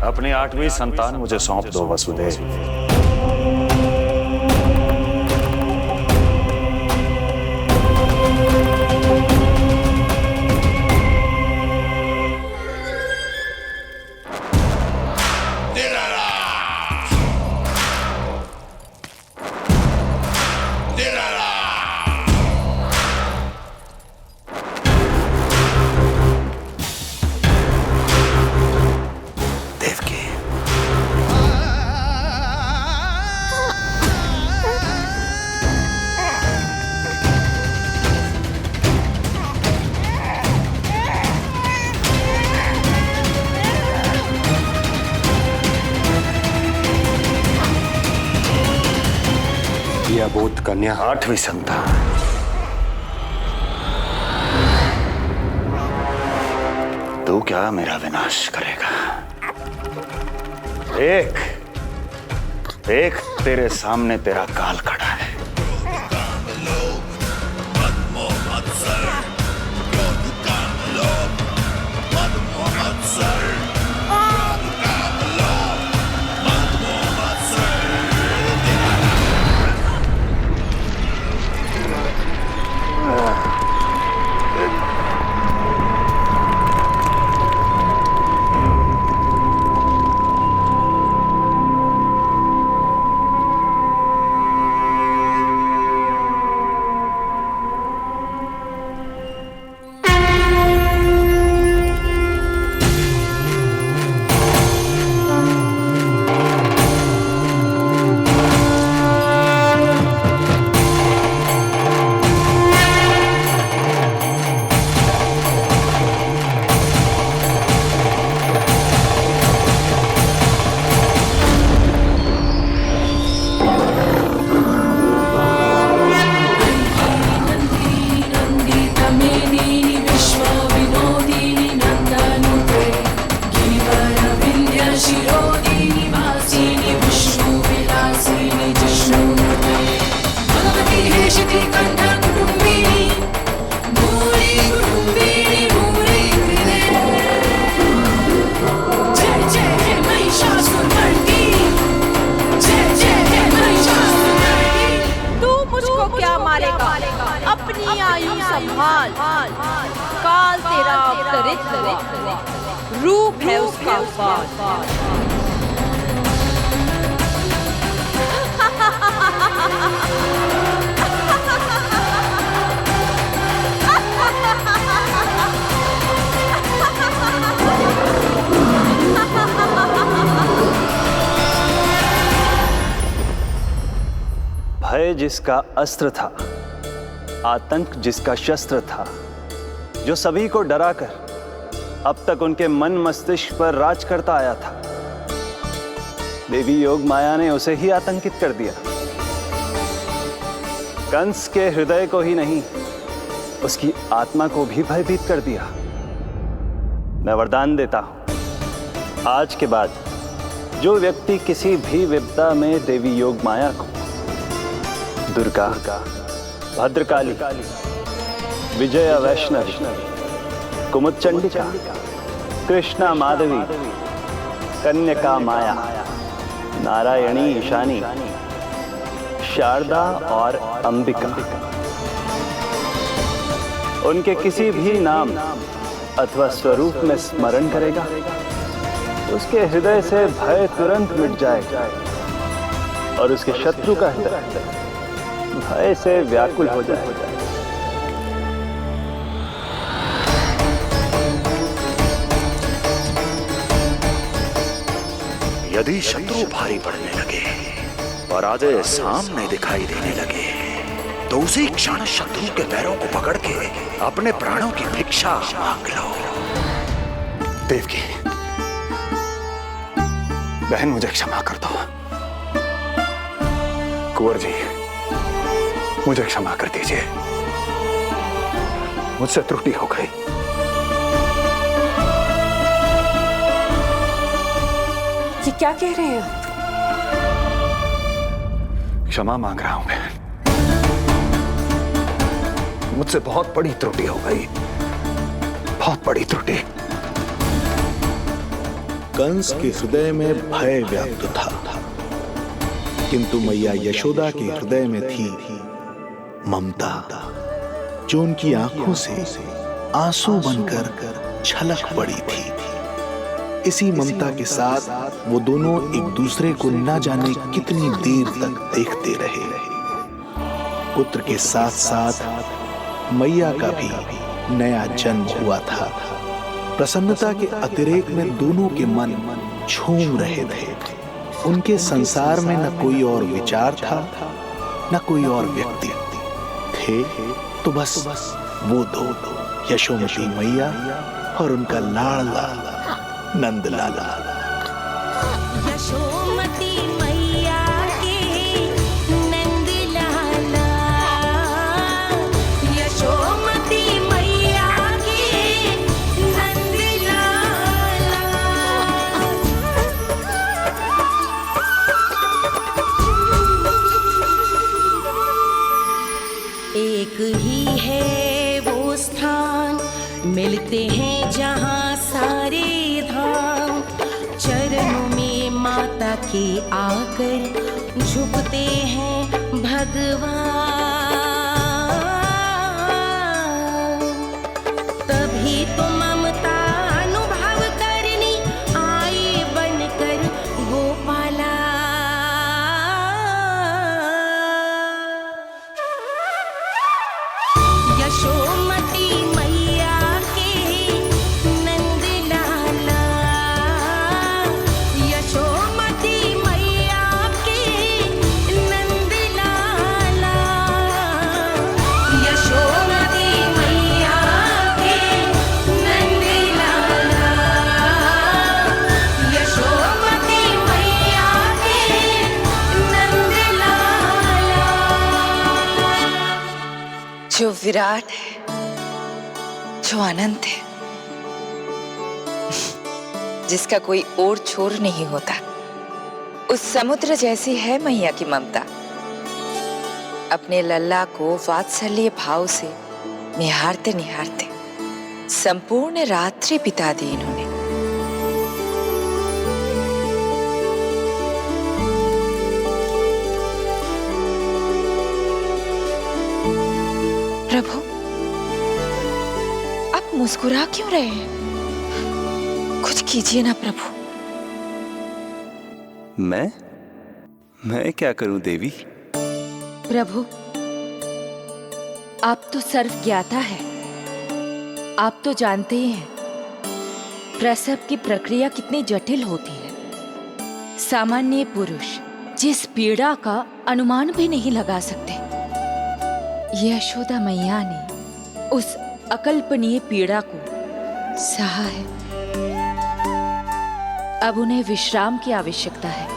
अपनी 8वीं संतान मुझे सौंप दो वसुदेव। अबोध कन्या 8वीं संतान। तू क्या मेरा विनाश करेगा? एक तेरे सामने तेरा काल खड़ा है। काल तेरा अवतरित रूप है उसका बाल। भय जिसका अस्त्र था, आतंक जिसका शस्त्र था, जो सभी को डराकर अब तक उनके मन मस्तिष्क पर राज करता आया था, देवी योग माया ने उसे ही आतंकित कर दिया। कंस के हृदय को ही नहीं, उसकी आत्मा को भी भयभीत कर दिया। मैं वरदान देता हूं, आज के बाद जो व्यक्ति किसी भी विपदा में देवी योग माया को दुर्गा, भद्रकाली, विजया वैष्णवी, कुमुदचंडिका, कृष्णा माधवी, कन्यका माया, नारायणी ईशानी, शारदा और अंबिका, उनके किसी भी नाम अथवा स्वरूप में स्मरण करेगा, उसके हृदय से भय तुरंत मिट जाएगा और उसके शत्रु का हृदय भय से व्याकुल हो जाएगा। यदि शत्रु भारी पड़ने लगे, पराजय सामने दिखाई देने लगे, तो उसी क्षण शत्रु के पैरों को पकड़ के अपने प्राणों की भिक्षा मांग लो। देवकी, बहन मुझे क्षमा कर दो। कुंवर जी, मुझे क्षमा कर दीजिए, मुझसे त्रुटि हो गई। ये क्या कह रहे हैं आप? क्षमा मांग रहा हूं बहन, मुझसे बहुत बड़ी त्रुटि हो गई, बहुत बड़ी त्रुटि। कंस के हृदय में भय व्याप्त था, किंतु मैया यशोदा के हृदय में थी ममता, जो उनकी आंखों से आंसू बनकर छलक पड़ी थी। इसी ममता के साथ वो दोनों एक दूसरे को न जाने कितनी देर तक देखते रहे। पुत्र के साथ साथ मैया का भी नया जन्म हुआ था। प्रसन्नता के अतिरेक में दोनों के मन झूम रहे थे। उनके संसार में न कोई और विचार था, न कोई और व्यक्ति थे, तो बस वो दो, यशोमती मैया और उनका लाडला नंद लाला। यशोमती मैया के नंद लाला, यशोमती मैया के नंद लाला। एक ही है वो स्थान, मिलते हैं जहाँ सारे धाम, चरणों में माता के आकर झुकते हैं भगवान। तभी तो ममता अनुभव करनी आए बनकर गोपाला। यशोमती मैया के नंद लाला, यशोमती मैया के नंद लाला, यशोमती मैया के नंद लाला, यशोमती मैया के नंद लाला। जो विराट है, जो अनंत है, जिसका कोई और छोर नहीं होता, उस समुद्र जैसी है मैया की ममता। अपने लल्ला को वात्सल्य भाव से निहारते निहारते संपूर्ण रात्रि बिता दी इन्होंने। प्रभु, आप मुस्कुरा क्यों रहे हैं? कुछ कीजिए ना प्रभु। मैं क्या करूं देवी? प्रभु, आप तो सर्व ज्ञाता है। आप तो जानते ही हैं प्रसव की प्रक्रिया कितनी जटिल होती है। सामान्य पुरुष जिस पीड़ा का अनुमान भी नहीं लगा सकते, यशोदा मैया ने उस अकल्पनीय पीड़ा को सहा है। अब उन्हें विश्राम की आवश्यकता है।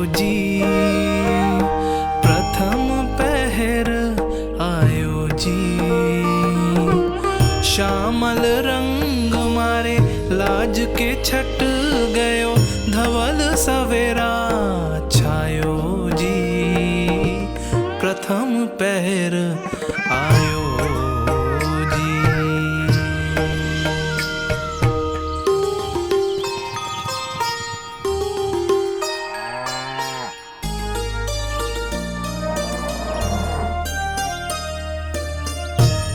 जी, प्रथम पहर आयो जी। श्यामल रंग मारे लाज के छट गयो, धवल सवेरा छायो जी, प्रथम पहर आयो जी।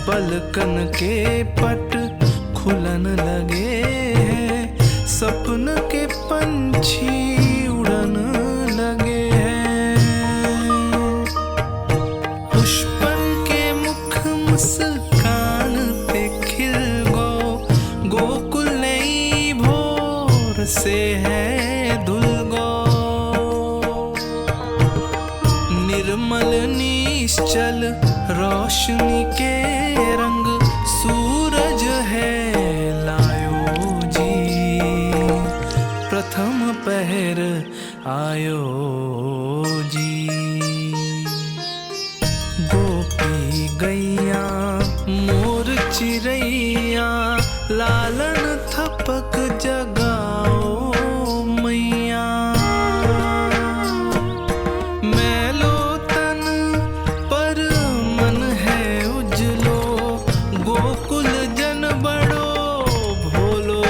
पलकन के पट खुलन लगे हैं, सपन के पंछी उड़न लगे हैं। पुष्पन के मुख मुस्कान पे खिल गो, गोकुल नई भोर से है धुल गो। निर्मल निश्चल रोशनी के रंग सूरज है लायो जी, प्रथम पहर आयो जी। गोपी गैया मोर चिड़ैया, लालन थपक जगाओ मैया। मैलो तन पर मन है उजलो, गोकुल जन बड़ो भोलो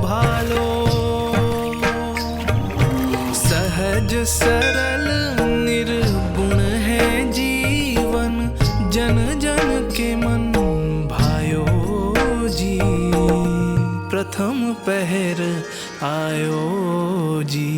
भालो। सहज सरल निर्गुण है जीवन, जन जन के मन भायो जी, प्रथम पहर आयो जी।